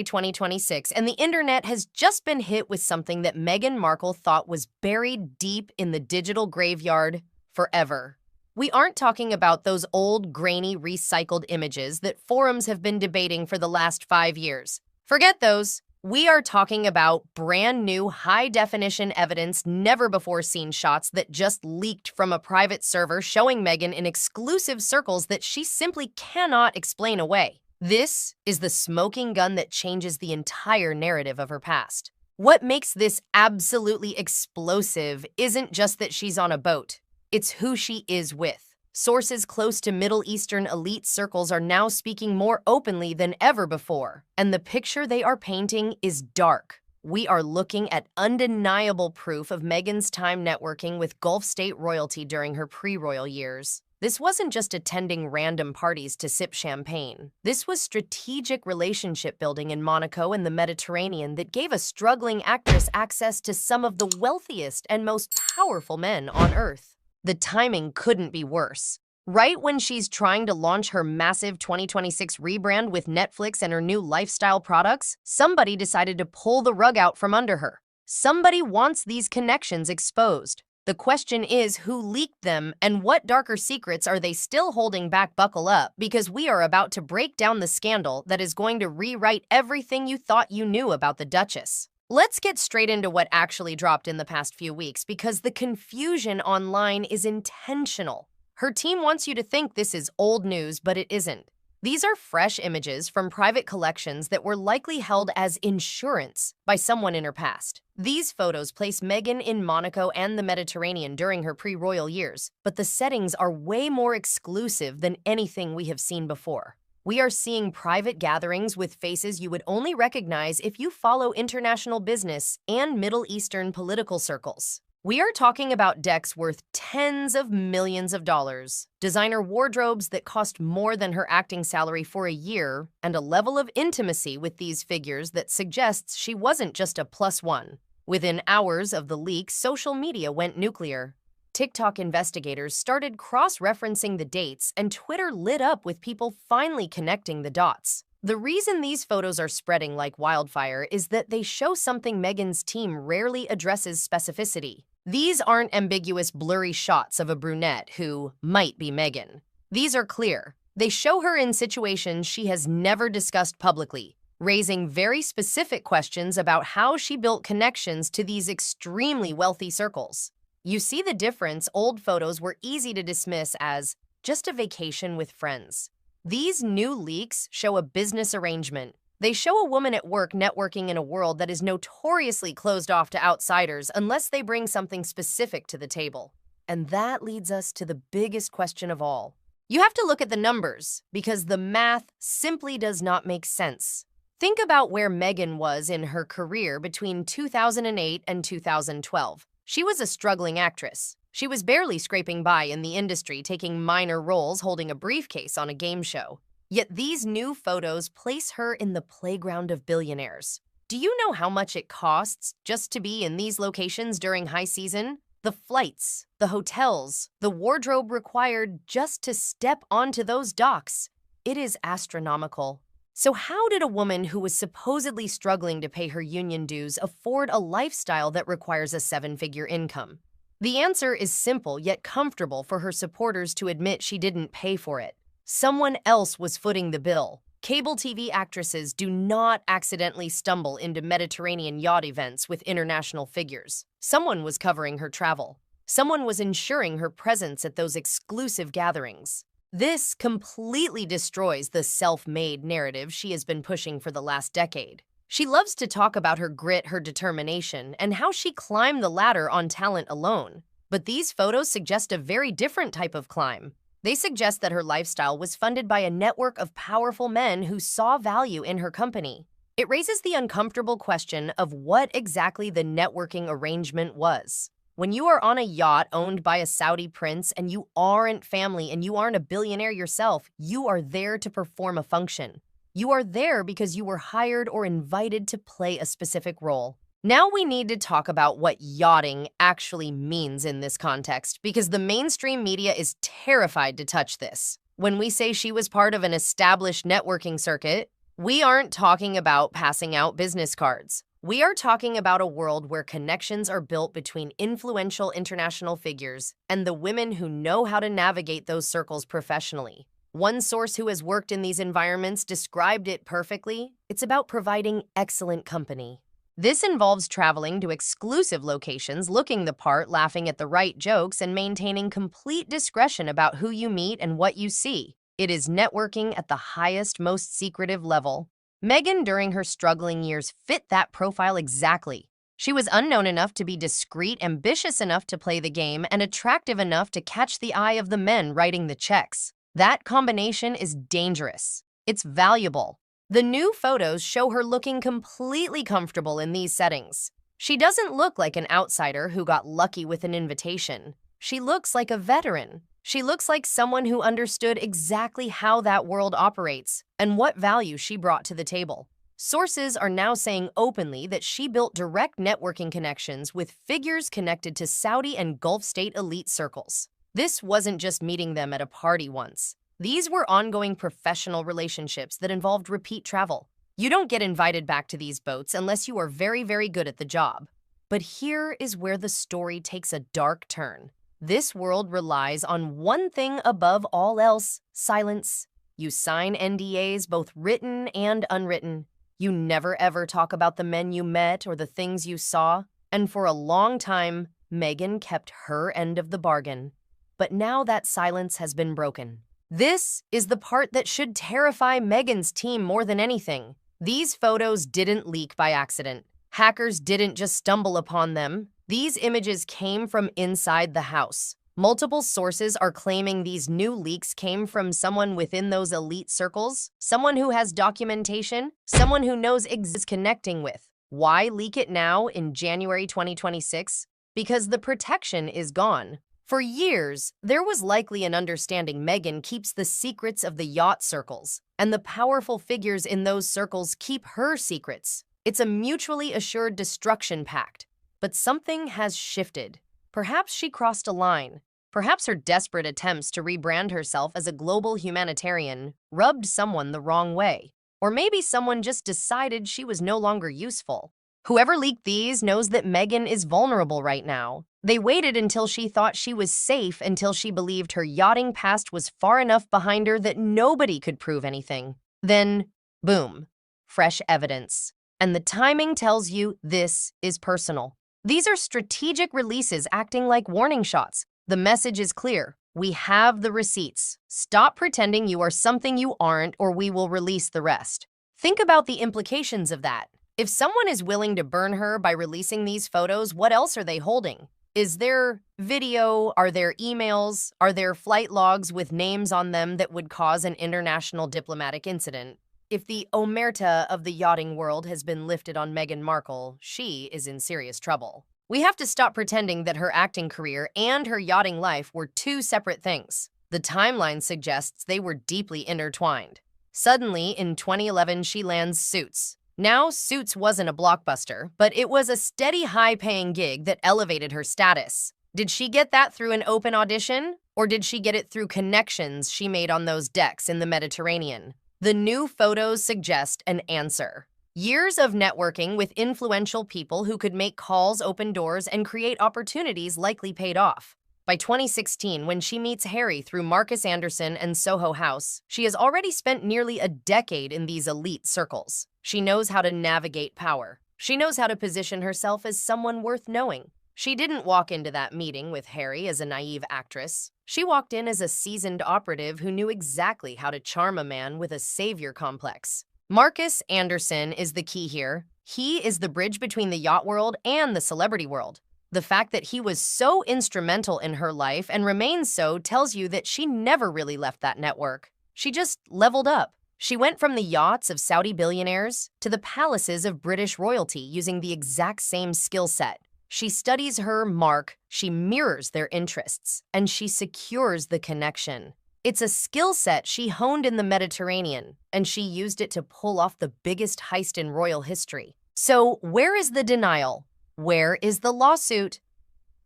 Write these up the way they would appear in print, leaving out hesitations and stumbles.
2026, and the internet has just been hit with something that Meghan Markle thought was buried deep in the digital graveyard forever. We aren't talking about those old, grainy, recycled images that forums have been debating for the last 5 years. Forget those. We are talking about brand new, high-definition evidence, never-before-seen shots that just leaked from a private server showing Meghan in exclusive circles that she simply cannot explain away. This is the smoking gun that changes the entire narrative of her past. What makes this absolutely explosive isn't just that she's on a boat. It's who she is with. Sources close to Middle Eastern elite circles are now speaking more openly than ever before, and the picture they are painting is dark. We are looking at undeniable proof of Meghan's time networking with Gulf state royalty during her pre-royal years. This wasn't just attending random parties to sip champagne. This was strategic relationship building in Monaco and the Mediterranean that gave a struggling actress access to some of the wealthiest and most powerful men on Earth. The timing couldn't be worse. Right when she's trying to launch her massive 2026 rebrand with Netflix and her new lifestyle products, somebody decided to pull the rug out from under her. Somebody wants these connections exposed. The question is, who leaked them and what darker secrets are they still holding back? Buckle up, because we are about to break down the scandal that is going to rewrite everything you thought you knew about the Duchess. Let's get straight into what actually dropped in the past few weeks, because the confusion online is intentional. Her team wants you to think this is old news, but it isn't. These are fresh images from private collections that were likely held as insurance by someone in her past. These photos place Meghan in Monaco and the Mediterranean during her pre-royal years, but the settings are way more exclusive than anything we have seen before. We are seeing private gatherings with faces you would only recognize if you follow international business and Middle Eastern political circles. We are talking about decks worth tens of millions of dollars, designer wardrobes that cost more than her acting salary for a year, and a level of intimacy with these figures that suggests she wasn't just a plus one. Within hours of the leak, social media went nuclear. TikTok investigators started cross-referencing the dates, and Twitter lit up with people finally connecting the dots. The reason these photos are spreading like wildfire is that they show something Meghan's team rarely addresses: specificity. These aren't ambiguous, blurry shots of a brunette who might be Meghan. These are clear. They show her in situations she has never discussed publicly, raising very specific questions about how she built connections to these extremely wealthy circles. You see the difference? Old photos were easy to dismiss as just a vacation with friends. These new leaks show a business arrangement. They show a woman at work networking in a world that is notoriously closed off to outsiders unless they bring something specific to the table. And that leads us to the biggest question of all. You have to look at the numbers, because the math simply does not make sense. Think about where Meghan was in her career between 2008 and 2012. She was a struggling actress. She was barely scraping by in the industry, taking minor roles holding a briefcase on a game show. Yet these new photos place her in the playground of billionaires. Do you know how much it costs just to be in these locations during high season? The flights, the hotels, the wardrobe required just to step onto those docks. It is astronomical. So how did a woman who was supposedly struggling to pay her union dues afford a lifestyle that requires a seven-figure income? The answer is simple yet comfortable for her supporters to admit: she didn't pay for it. Someone else was footing the bill. Cable TV actresses do not accidentally stumble into Mediterranean yacht events with international figures. Someone was covering her travel. Someone was ensuring her presence at those exclusive gatherings. This completely destroys the self-made narrative she has been pushing for the last decade. She loves to talk about her grit, her determination, and how she climbed the ladder on talent alone. But these photos suggest a very different type of climb. They suggest that her lifestyle was funded by a network of powerful men who saw value in her company. It raises the uncomfortable question of what exactly the networking arrangement was. When you are on a yacht owned by a Saudi prince and you aren't family and you aren't a billionaire yourself, you are there to perform a function. You are there because you were hired or invited to play a specific role. Now we need to talk about what yachting actually means in this context, because the mainstream media is terrified to touch this. When we say she was part of an established networking circuit, We aren't talking about passing out business cards. We are talking about a world where connections are built between influential international figures and the women who know how to navigate those circles professionally. One source who has worked in these environments described it perfectly. It's about providing excellent company. This involves traveling to exclusive locations, looking the part, laughing at the right jokes, and maintaining complete discretion about who you meet and what you see. It is networking at the highest, most secretive level. Meghan, during her struggling years, fit that profile exactly. She was unknown enough to be discreet, ambitious enough to play the game, and attractive enough to catch the eye of the men writing the checks. That combination is dangerous. It's valuable. The new photos show her looking completely comfortable in these settings. She doesn't look like an outsider who got lucky with an invitation. She looks like a veteran. She looks like someone who understood exactly how that world operates and what value she brought to the table. Sources are now saying openly that she built direct networking connections with figures connected to Saudi and Gulf state elite circles. This wasn't just meeting them at a party once. These were ongoing professional relationships that involved repeat travel. You don't get invited back to these boats unless you are very, very good at the job. But here is where the story takes a dark turn. This world relies on one thing above all else: silence. You sign NDAs, both written and unwritten. You never ever talk about the men you met or the things you saw. And for a long time, Meghan kept her end of the bargain. But now that silence has been broken. This is the part that should terrify Meghan's team more than anything. These photos didn't leak by accident. Hackers didn't just stumble upon them. These images came from inside the house. Multiple sources are claiming these new leaks came from someone within those elite circles, someone who has documentation, someone who knows is connecting with. Why leak it now in January 2026? Because the protection is gone. For years, there was likely an understanding Meghan keeps the secrets of the yacht circles, and the powerful figures in those circles keep her secrets. It's a mutually assured destruction pact. But something has shifted. Perhaps she crossed a line. Perhaps her desperate attempts to rebrand herself as a global humanitarian rubbed someone the wrong way. Or maybe someone just decided she was no longer useful. Whoever leaked these knows that Meghan is vulnerable right now. They waited until she thought she was safe, until she believed her yachting past was far enough behind her that nobody could prove anything. Then, boom, fresh evidence. And the timing tells you this is personal. These are strategic releases acting like warning shots. The message is clear. We have the receipts. Stop pretending you are something you aren't, or we will release the rest. Think about the implications of that. If someone is willing to burn her by releasing these photos, what else are they holding? Is there video? Are there emails? Are there flight logs with names on them that would cause an international diplomatic incident? If the omerta of the yachting world has been lifted on Meghan Markle, she is in serious trouble. We have to stop pretending that her acting career and her yachting life were two separate things. The timeline suggests they were deeply intertwined. Suddenly, in 2011, she lands Suits. Now, Suits wasn't a blockbuster, but it was a steady, high-paying gig that elevated her status. Did she get that through an open audition? Or did she get it through connections she made on those decks in the Mediterranean? The new photos suggest an answer. Years of networking with influential people who could make calls, open doors, and create opportunities likely paid off. By 2016, when she meets Harry through Marcus Anderson and Soho House, she has already spent nearly a decade in these elite circles. She knows how to navigate power. She knows how to position herself as someone worth knowing. She didn't walk into that meeting with Harry as a naive actress. She walked in as a seasoned operative who knew exactly how to charm a man with a savior complex. Marcus Anderson is the key here. He is the bridge between the yacht world and the celebrity world. The fact that he was so instrumental in her life and remains so tells you that she never really left that network. She just leveled up. She went from the yachts of Saudi billionaires to the palaces of British royalty using the exact same skill set. She studies her mark, she mirrors their interests, and she secures the connection. It's a skill set she honed in the Mediterranean, and she used it to pull off the biggest heist in royal history. So, where is the denial? Where is the lawsuit?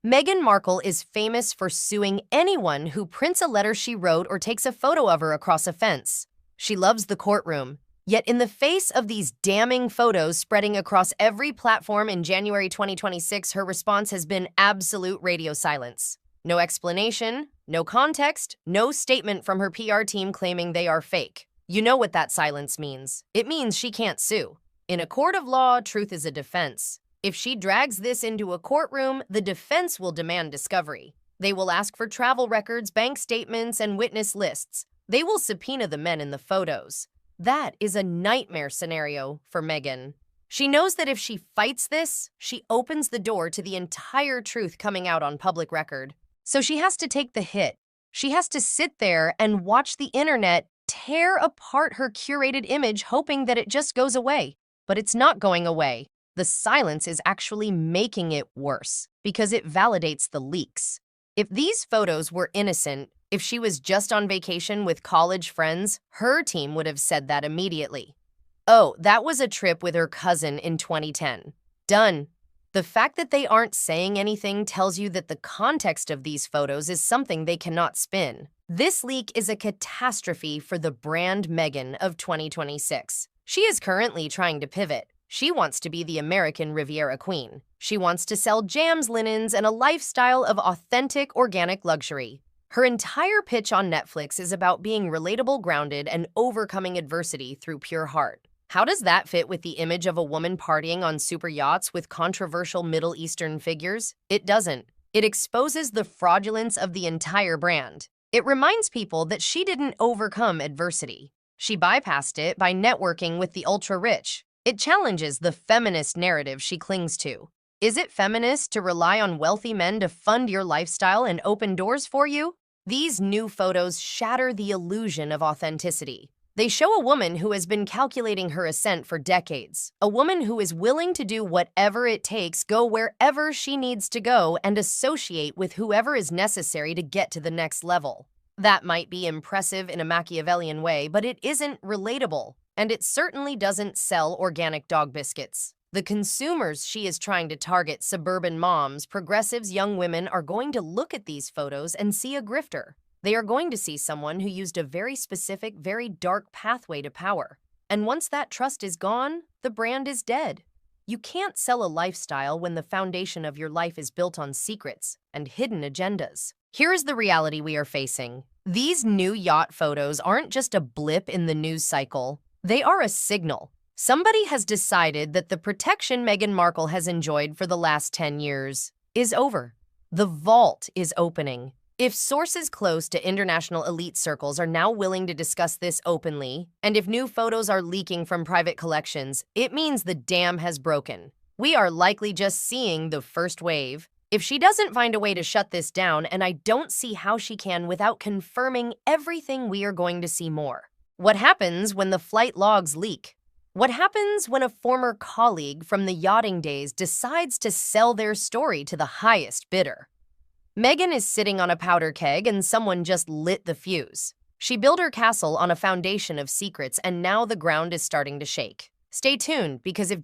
Meghan Markle is famous for suing anyone who prints a letter she wrote or takes a photo of her across a fence. She loves the courtroom. Yet in the face of these damning photos spreading across every platform in January 2026, her response has been absolute radio silence. No explanation, no context, no statement from her PR team claiming they are fake. You know what that silence means. It means she can't sue. In a court of law, truth is a defense. If she drags this into a courtroom, the defense will demand discovery. They will ask for travel records, bank statements, and witness lists. They will subpoena the men in the photos. That is a nightmare scenario for Meghan. She knows that if she fights this, she opens the door to the entire truth coming out on public record. So she has to take the hit. She has to sit there and watch the internet tear apart her curated image, hoping that it just goes away. But it's not going away. The silence is actually making it worse because it validates the leaks. If these photos were innocent, if she was just on vacation with college friends, her team would have said that immediately. Oh, that was a trip with her cousin in 2010. Done. The fact that they aren't saying anything tells you that the context of these photos is something they cannot spin. This leak is a catastrophe for the brand Meghan of 2026. She is currently trying to pivot. She wants to be the American Riviera Queen. She wants to sell jams, linens, and a lifestyle of authentic, organic luxury. Her entire pitch on Netflix is about being relatable, grounded, and overcoming adversity through pure heart. How does that fit with the image of a woman partying on super yachts with controversial Middle Eastern figures? It doesn't. It exposes the fraudulence of the entire brand. It reminds people that she didn't overcome adversity. She bypassed it by networking with the ultra-rich. It challenges the feminist narrative she clings to. Is it feminist to rely on wealthy men to fund your lifestyle and open doors for you? These new photos shatter the illusion of authenticity. They show a woman who has been calculating her ascent for decades, a woman who is willing to do whatever it takes, go wherever she needs to go, and associate with whoever is necessary to get to the next level. That might be impressive in a Machiavellian way, but it isn't relatable, and it certainly doesn't sell organic dog biscuits. The consumers she is trying to target, suburban moms, progressives, young women, are going to look at these photos and see a grifter. They are going to see someone who used a very specific, very dark pathway to power. And once that trust is gone, the brand is dead. You can't sell a lifestyle when the foundation of your life is built on secrets and hidden agendas. Here is the reality we are facing. These new yacht photos aren't just a blip in the news cycle. They are a signal. Somebody has decided that the protection Meghan Markle has enjoyed for the last 10 years is over. The vault is opening. If sources close to international elite circles are now willing to discuss this openly, and if new photos are leaking from private collections, it means the dam has broken. We are likely just seeing the first wave. If she doesn't find a way to shut this down, and I don't see how she can without confirming everything, we are going to see more. What happens when the flight logs leak? What happens when a former colleague from the yachting days decides to sell their story to the highest bidder? Meghan is sitting on a powder keg and someone just lit the fuse. She built her castle on a foundation of secrets and now the ground is starting to shake. Stay tuned because if